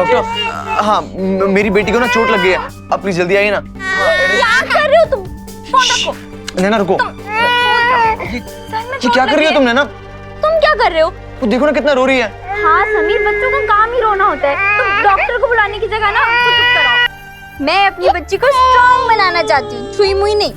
Doctor, हाँ मेरी बेटी को ना चोट लग गई है, आप प्लीज जल्दी आइए ना। क्या कर रहे हो तुम? फोन रखो। नैना रुको। ये क्या कर रही हो तुम नैना? तुम क्या कर रहे हो? वो देखो ना कितना रो रही है। हाँ समीर, बच्चों का काम ही रोना होता है। तुम डॉक्टर को बुलाने की जगह ना उसको चुप कराओ। मैं अपनी बच्ची को स्ट्रांग बनाना चाहती हूँ, छुई मुई नहीं।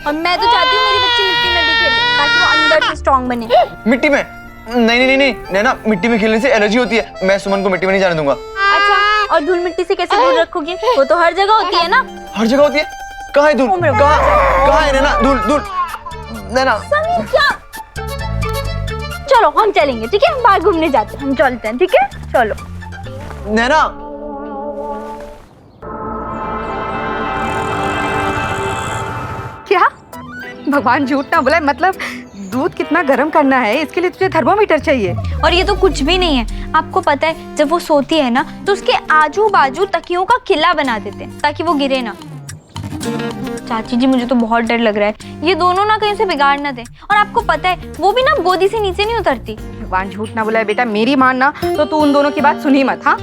और मैं तो चाहती हूँ मेरी बच्ची मिट्टी में भी खेले ताकि वो अंदर से स्ट्रांग बने। मिट्टी में? नहीं नहीं नहीं नैना, मिट्टी में खेलने से एलर्जी होती है, मैं सुमन को मिट्टी में नहीं जाने दूंगा। अच्छा, और धूल मिट्टी से कैसे दूर रखोगे? वो तो हर जगह होती है ना। हर जगह होती है? कहाँ है धूल? कहाँ है नैना धूल? धूल नैना। समीर क्या? चलो हम चलेंगे, ठीक है? बाहर घूमने जाते हैं, हम चलते हैं, ठीक है? चलो। नैना क्या? भगवान झूठ ना बुलाए, मतलब दूध कितना गर्म करना है इसके लिए तुझे थर्मोमीटर चाहिए? और ये तो कुछ भी नहीं है। आपको पता है जब वो सोती है ना तो उसके आजू बाजू तकियों का किला बना देते हैं ताकि वो गिरे ना। चाची जी मुझे तो बहुत डर लग रहा है, ये दोनों ना कहीं से बिगाड़ ना दे। और आपको पता है वो भी ना गोदी से नीचे नहीं उतरती। भगवान झूठ ना बुलाए बेटा, मेरी मानना तो तू उन दोनों की बात सुनी मत। हाँ,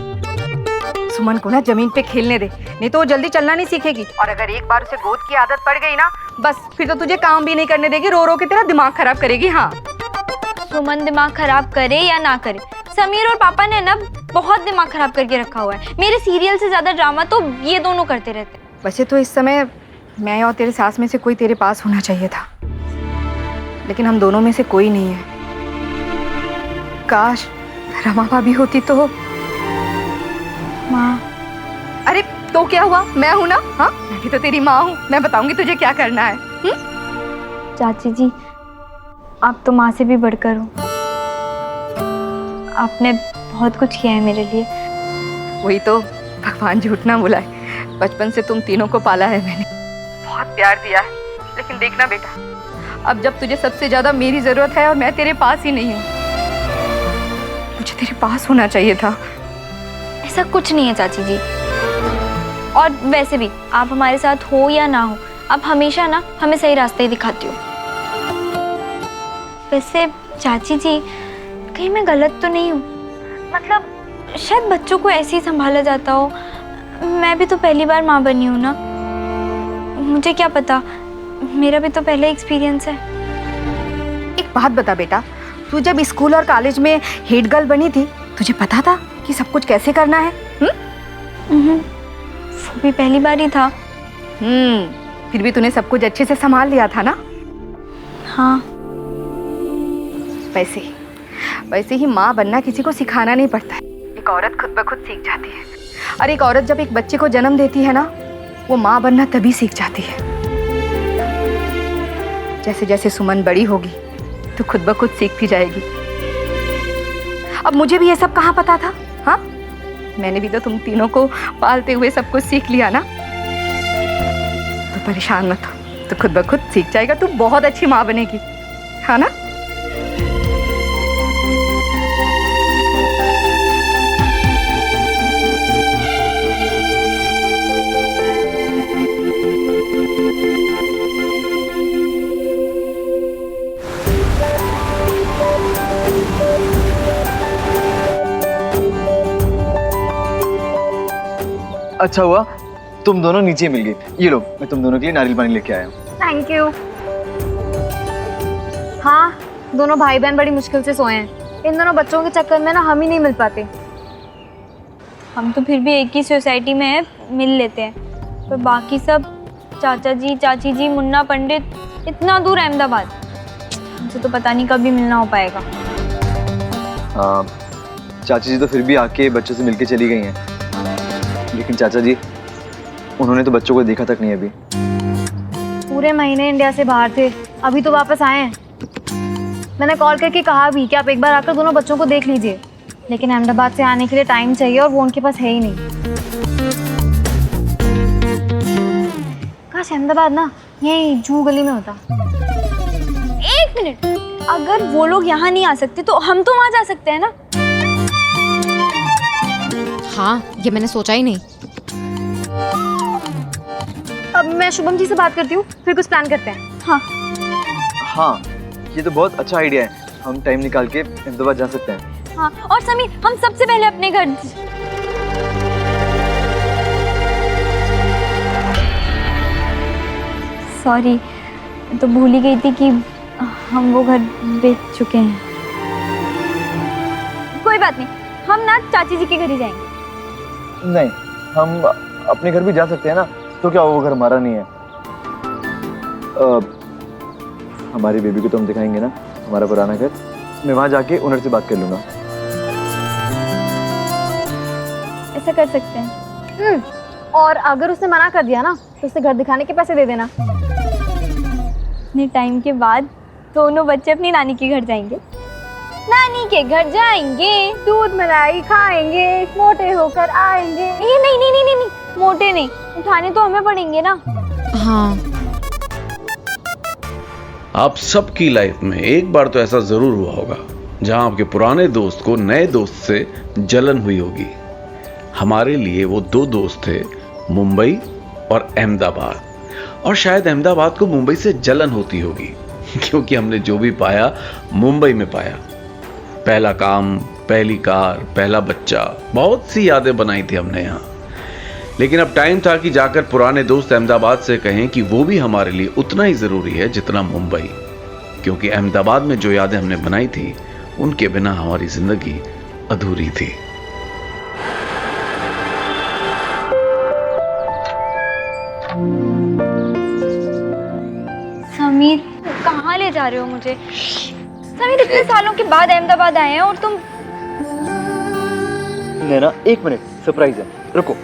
सुमन को ना जमीन पे खेलने दे, नहीं तो वो जल्दी चलना नहीं सीखेगी। और अगर एक बार उसे गोद की आदत पड़ गई ना, बस फिर तो तुझे काम भी नहीं करने देगी, रो रो के तेरा दिमाग खराब करेगी। हाँ, सुमन दिमाग खराब करे या ना करे, समीर और पापा ने ना बहुत दिमाग खराब करके रखा हुआ है। मेरे सीरियल से ज्यादा ड्रामा तो ये दोनों करते रहते हैं। वैसे तो इस समय मैं और तेरे सास में से कोई तेरे पास होना चाहिए था, लेकिन हम दोनों में से कोई नहीं है। काश रमा भाभी होती तो। माँ। अरे तो क्या हुआ, मैं हूं ना। हाँ, मैं भी तो तेरी माँ हूँ, मैं बताऊंगी तुझे क्या करना है। चाची जी आप तो माँ से भी बढ़कर हो, आपने बहुत कुछ किया है मेरे लिए। वही तो, भगवान झूठ ना बुलाए, बचपन से तुम तीनों को पाला है मैंने, बहुत प्यार दिया है। लेकिन देखना बेटा, अब जब तुझे सबसे ज्यादा मेरी जरूरत है और मैं तेरे पास ही नहीं हूँ, मुझे तेरे पास होना चाहिए था। ऐसा कुछ नहीं है चाची जी, और वैसे भी आप हमारे साथ हो या ना हो, आप हमेशा ना हमें सही रास्ते ही दिखाती हो। वैसे चाची जी कहीं मैं गलत तो नहीं हूँ? मतलब शायद बच्चों को ऐसे ही संभाला जाता हो, मैं भी तो पहली बार माँ बनी हूँ ना, मुझे क्या पता, मेरा भी तो पहले एक्सपीरियंस है। एक बात बता बेटा, तू जब स्कूल और कॉलेज में हेड गर्ल बनी थी, तुझे पता था कि सब कुछ कैसे करना है? वो भी पहली बार ही था। फिर भी तूने सब कुछ अच्छे से संभाल लिया था ना? हाँ। वैसे ही माँ बनना किसी को सिखाना नहीं पड़ता है, एक औरत खुद ब खुद सीख जाती है। और एक औरत जब एक बच्चे को जन्म देती है ना, वो माँ बनना तभी सीख जाती है। जैसे जैसे सुमन बड़ी होगी तो खुद ब खुद सीखती जाएगी। अब मुझे भी ये सब कहाँ पता था? हाँ, मैंने भी तो तुम तीनों को पालते हुए सब कुछ सीख लिया ना। तो परेशान मत हो, तो खुद ब खुद सीख जाएगा, तू बहुत अच्छी माँ बनेगी, हाँ ना? अच्छा हुआ तुम दोनों नीचे मिल गए। ये लो, मैं तुम दोनों के लिए नारियल पानी लेके आया हूँ। Thank you. हाँ, दोनों भाई बहन बड़ी मुश्किल से सोए हैं। इन दोनों बच्चों के चक्कर में ना हम ही नहीं मिल पाते। हम तो फिर भी एक ही सोसाइटी में है, मिल लेते हैं, पर बाकी सब चाचा जी, चाची जी, मुन्ना पंडित, इतना दूर अहमदाबाद, हमसे तो पता नहीं कभी मिलना हो पाएगा। चाची जी तो फिर भी आके बच्चों से मिलके चली गई हैं, लेकिन चाचा जी उन्होंने तो बच्चों को देखा तक नहीं अभी। पूरे महीने इंडिया से बाहर थे, अभी तो वापस आए हैं। मैंने कॉल करके कहा भी कि आप एक बार आकर दोनों बच्चों को देख लीजिए, लेकिन अहमदाबाद से आने के लिए टाइम चाहिए और वो उनके पास है ही नहीं। काश अहमदाबाद ना यही जू गली में होता। एक मिनट, अगर वो लोग यहाँ नहीं आ सकते तो हम तो वहाँ जा सकते हैं ना? हाँ, ये मैंने सोचा ही नहीं। अब मैं शुभम जी से बात करती हूँ, फिर कुछ प्लान करते हैं। हाँ, ये तो बहुत अच्छा आइडिया है, हम टाइम निकाल के अहमदाबाद जा सकते हैं। हाँ, और समीर हम सबसे पहले अपने घर सॉरी, तो भूल ही गई थी कि हम वो घर बेच चुके हैं। कोई बात नहीं, हम ना चाची जी के घर ही जाएंगे। नहीं, हम अपने घर भी जा सकते हैं ना, तो क्या वो घर हमारा नहीं है? हमारी बेबी को तो हम दिखाएंगे ना हमारा पुराना घर। मैं वहाँ जाके ओनर से बात कर लूँगा। ऐसा कर सकते हैं। और अगर उसने मना कर दिया ना तो उसे घर दिखाने के पैसे दे देना। इतने टाइम के बाद दोनों बच्चे अपनी नानी के घर जाएंगे। नानी के घर जाएंगे, दूध मलाई खाएंगे, मोटे होकर आएंगे। ये नहीं नहीं नहीं नहीं नहीं, मोटे नहीं, उठाने तो हमें पड़ेंगे ना। हाँ, आप सबकी लाइफ में एक बार तो ऐसा जरूर हुआ होगा जहां आपके पुराने दोस्त को नए दोस्त से जलन हुई होगी। हमारे लिए वो दो दोस्त थे, मुंबई और अहमदाबाद। और शायद अहमदाबाद को मुंबई से जलन होती होगी क्योंकि हमने जो भी पाया मुंबई में पाया। पहला काम, पहली कार, पहला बच्चा, बहुत सी यादें बनाई थी हमने यहाँ। लेकिन अब टाइम था कि जाकर पुराने दोस्त अहमदाबाद से कहें कि वो भी हमारे लिए उतना ही जरूरी है जितना मुंबई, क्योंकि अहमदाबाद में जो यादें हमने बनाई थी उनके बिना हमारी जिंदगी अधूरी थी। समीर, कहाँ ले जा रहे हो मुझे? समीर, इतने सालों के बाद अहमदाबाद आए हैं और तुम। नैना, एक मिनट, सरप्राइज है, रुको।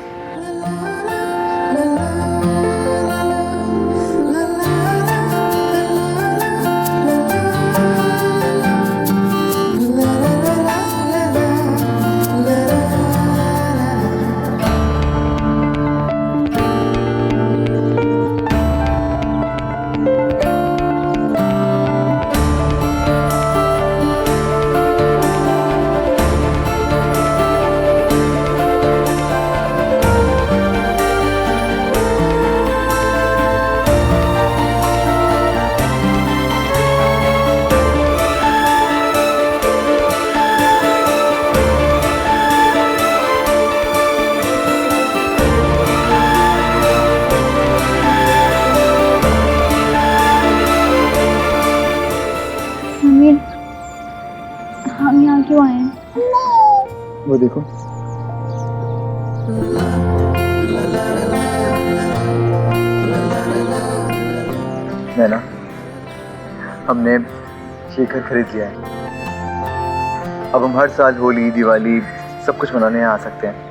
समीर, हम यहाँ क्यों आए हैं? वो देखो। नैना, हमने ये घर खरीद लिया है। अब हम हर साल होली, दिवाली सब कुछ मनाने यहाँ आ सकते हैं।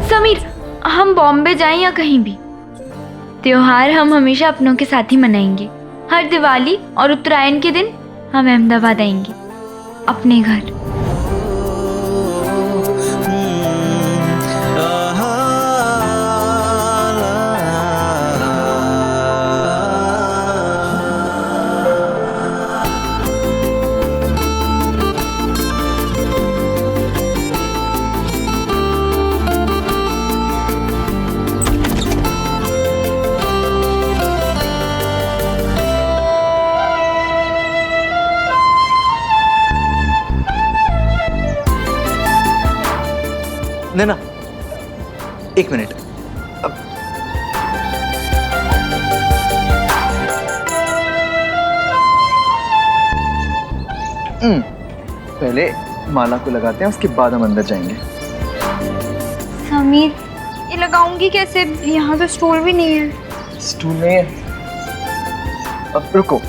समीर, हम बॉम्बे जाएं या कहीं भी, त्योहार हम हमेशा अपनों के साथ ही मनाएंगे। हर दिवाली और उत्तरायण के दिन हम अहमदाबाद आएंगे, अपने घर। नैना, एक मिनट। अब पहले माला को लगाते हैं, उसके बाद हम अंदर जाएंगे। समीर, ये लगाऊंगी कैसे? यहाँ तो स्टूल भी नहीं है। स्टूल नहीं है? अब रुको।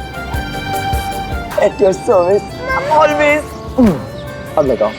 At your service, always। अब लगाओ।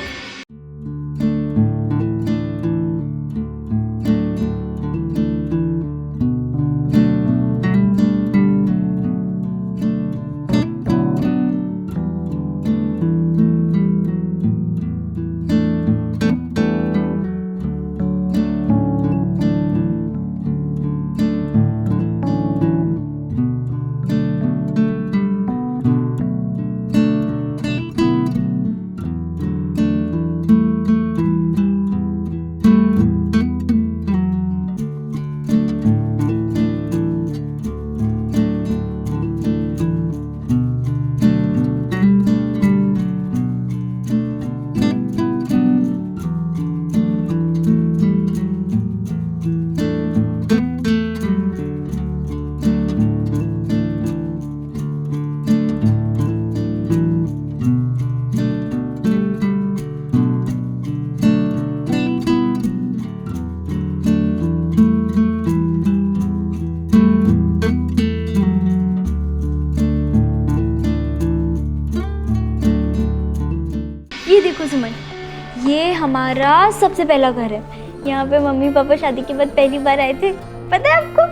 ये हमारा सबसे पहला घर है। यहाँ पे मम्मी पापा शादी के बाद पहली बार आए थे, पता है आपको?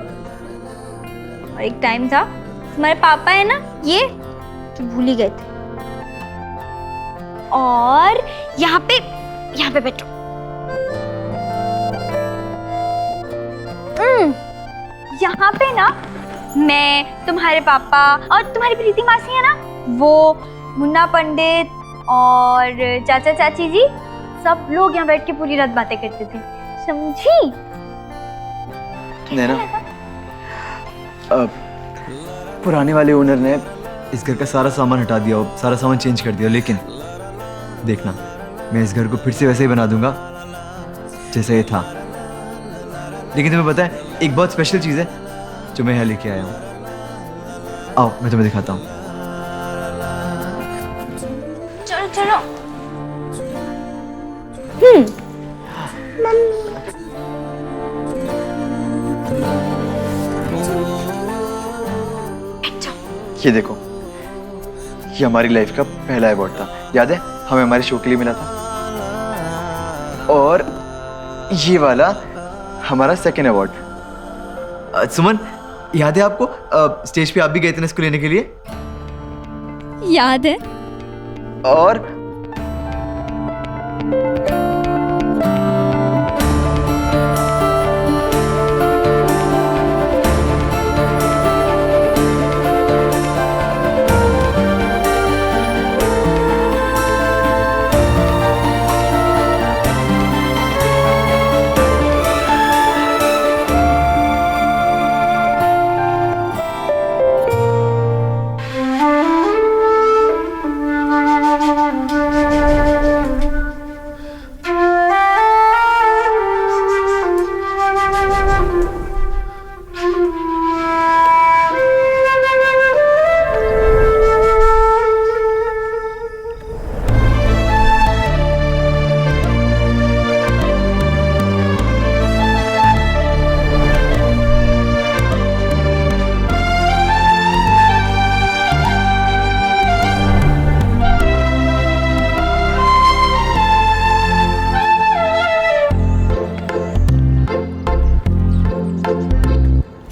और एक टाइम था, हमारे पापा है ना ये, तो भूल ही गए थे। और यहाँ पे बैठो। यहाँ पे ना मैं, तुम्हारे पापा और तुम्हारी प्रीति मासी है ना, वो मुन्ना पंडित और चाचा चाची जी, सब लोग यहाँ बैठ के पूरी रात बातें करते थे, समझी? नैना, पुराने वाले ओनर ने इस घर का सारा सामान हटा दिया और सारा सामान चेंज कर दिया, लेकिन देखना मैं इस घर को फिर से वैसे ही बना दूंगा जैसा ये था। लेकिन तुम्हें पता है एक बहुत स्पेशल चीज़ है जो मैं यहाँ लेके आया हूँ। आओ मैं तुम्हें दिखाता हूँ। चलो चलो। ये देखो, ये हमारी लाइफ का पहला अवार्ड था, याद है? हमें हमारे शो के लिए मिला था। और ये वाला हमारा सेकेंड अवार्ड। सुमन, याद है आपको? स्टेज पे आप भी गए थे ना इसको लेने के लिए? याद है। और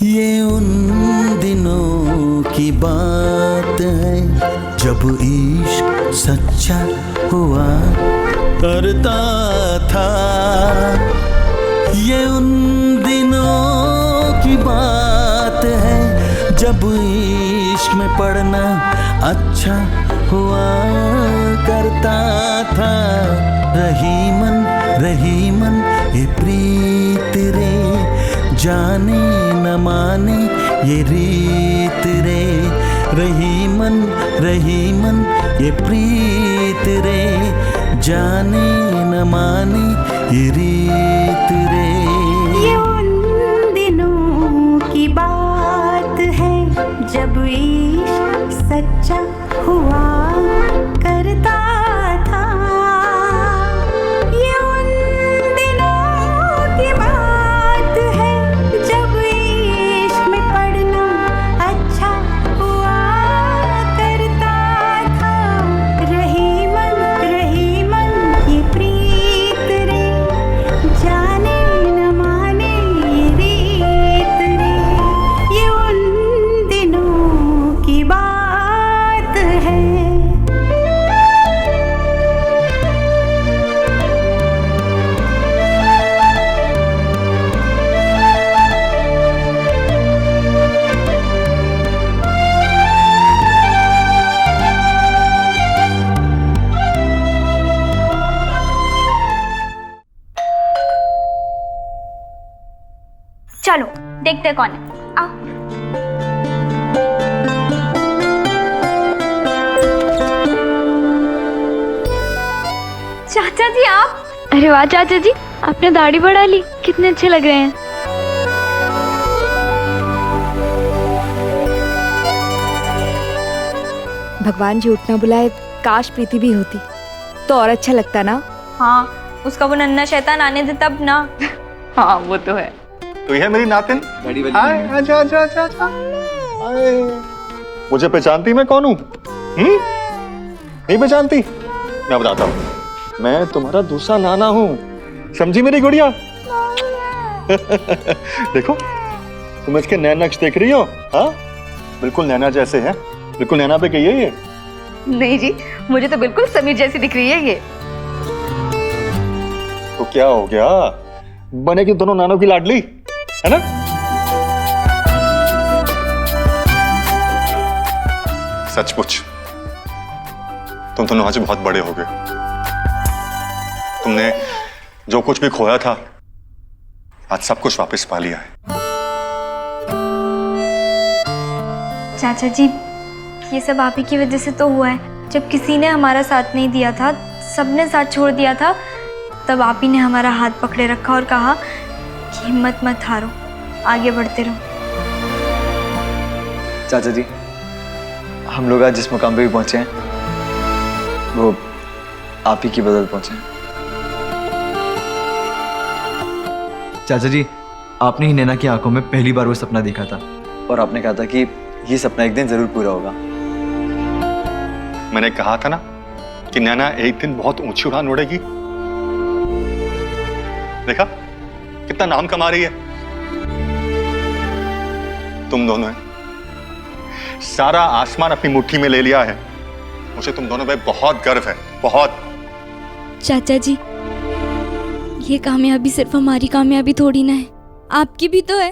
ये उन दिनों की बात है जब इश्क सच्चा हुआ करता था। ये उन दिनों की बात है जब इश्क में पढ़ना अच्छा हुआ करता था। रही मन ये प्रीत रे, जाने न माने ये रीत रे। रही मन ये प्रीत रे, जाने न माने ये रीत रे। ये उन दिनों की बात है जब इश्क सच्चा हुआ करता था। ये उन दिनों की बात है जब इश्क में पढ़ना अच्छा हुआ करता था। रही मन ये प्रीत रे, जाने न माने ये रीत रे। ये उन दिनों की बात है। चलो देखते हैं कौन है, आओ। चाचा जी आप? अरे वाह चाचा जी, आपने दाढ़ी बढ़ा ली, कितने अच्छे लग रहे हैं। भगवान जी उठना बुलाए, काश प्रीति भी होती तो और अच्छा लगता ना। हाँ, उसका वो नन्हा शैतान आने दे तब ना। हाँ वो तो है। तो यह मेरी नातिन। हाय, आजा आजा आजा आजा। हाय। मुझे पहचानती मैं कौन हूँ? नहीं पहचानती? मैं बताता हूँ। मैं तुम्हारा दूसरा नाना हूँ, समझी मेरी गुड़िया? देखो तुम इसके नैन नक्श देख रही हो, हाँ बिल्कुल नैना जैसे हैं, बिल्कुल नैना पे कहिए ये। नहीं जी, मुझे तो बिल्कुल समीर जैसी दिख रही है ये। तो क्या हो गया, बनेगी दोनों नानों की लाडली, है ना? सचमुच तुम दोनों आज बहुत बड़े हो गए। तुमने जो कुछ भी खोया था आज सब कुछ वापस पा लिया है। चाचा जी, ये सब आप ही की वजह से तो हुआ है। जब किसी ने हमारा साथ नहीं दिया था, सबने साथ छोड़ दिया था, तब आप ही ने हमारा हाथ पकड़े रखा और कहा कि हिम्मत मत हारो, आगे बढ़ते रहो। चाचा जी, हम लोग आज जिस मुकाम पे भी पहुंचे हैं वो आप ही की बदौलत पहुंचे हैं। चाचा जी, आपने ही नैना की आंखों में पहली बार वो सपना देखा था और आपने कहा था कि ये सपना एक दिन जरूर पूरा होगा। मैंने कहा था ना कि नैना एक दिन बहुत ऊंची उड़ान उड़ेगी। देखा कितना नाम कमा रही है। तुम दोनों ने सारा आसमान अपनी मुट्ठी में ले लिया है। मुझे तुम दोनों पे बहुत गर्व है, बहुत। चाचा जी, ये कामयाबी सिर्फ हमारी कामयाबी थोड़ी ना है, आपकी भी तो है।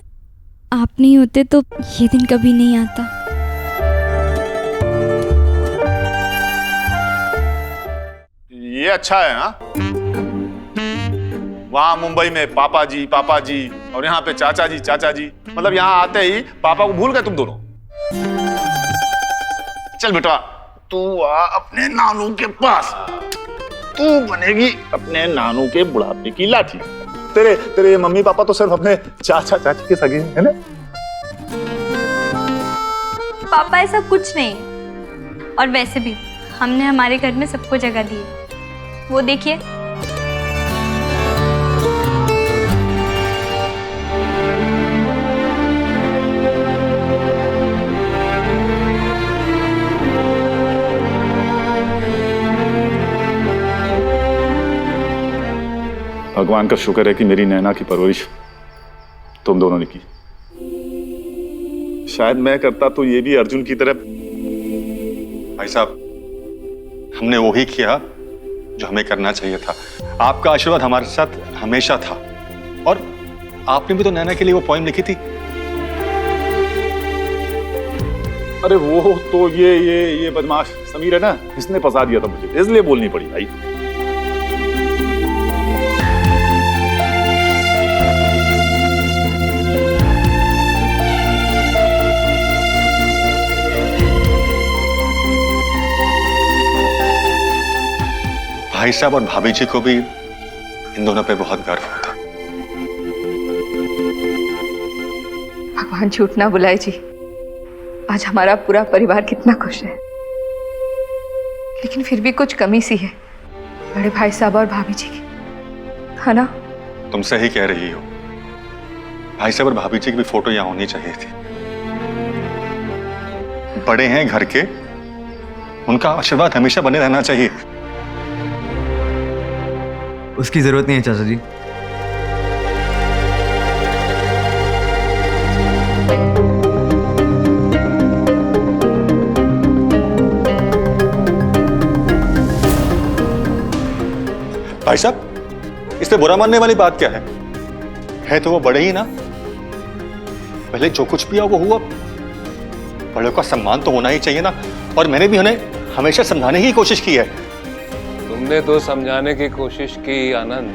आप नहीं होते तो ये दिन कभी नहीं आता। ये अच्छा है ना? वहां मुंबई में पापा जी और यहाँ पे चाचा जी, मतलब यहाँ आते ही पापा को भूल गए तुम दोनों। चल बेटा, तू आ अपने नानू के पास, तू बनेगी अपने नानू के बुढ़ापे की लाठी। तेरे मम्मी पापा तो सिर्फ अपने चाचा चाची के सगे हैं ना? पापा ऐसा कुछ नहीं है, और वैसे भी हमने हमारे घर में सबको जगह दी है। वो देखिए, भगवान का शुक्र है कि मेरी नैना की परवरिश तुम दोनों ने की। शायद मैं करता तो ये भी अर्जुन की तरह। भाई साहब, हमने वो ही किया जो हमें करना चाहिए था। आपका आशीर्वाद हमारे साथ हमेशा था, और आपने भी तो नैना के लिए वो पोएम लिखी थी। अरे वो तो ये बदमाश समीर है ना, इसने फंसा दिया था मुझे, इसलिए बोलनी पड़ी भाई। भाई साहब और भाभी जी को भी इन दोनों पे बहुत गर्व होता। भगवान झूठ ना बुलाए जी, आज हमारा पूरा परिवार कितना खुश है। लेकिन फिर भी कुछ कमी सी है बड़े भाई साहब और भाभी जी की, है ना? तुम सही कह रही हो। भाई साहब और भाभी जी की भी फोटो यहाँ होनी चाहिए थी। बड़े हैं घर के, उनका आशीर्वाद हमेशा बने रहना चाहिए। उसकी जरूरत नहीं है चाचा जी। भाई साहब, इसमें बुरा मानने वाली बात क्या है तो वो बड़े ही ना। पहले जो कुछ भी हुआ वो हुआ, बड़ों का सम्मान तो होना ही चाहिए ना। और मैंने भी उन्हें हमेशा समझाने की कोशिश की है। तुमने तो समझाने की कोशिश की आनंद,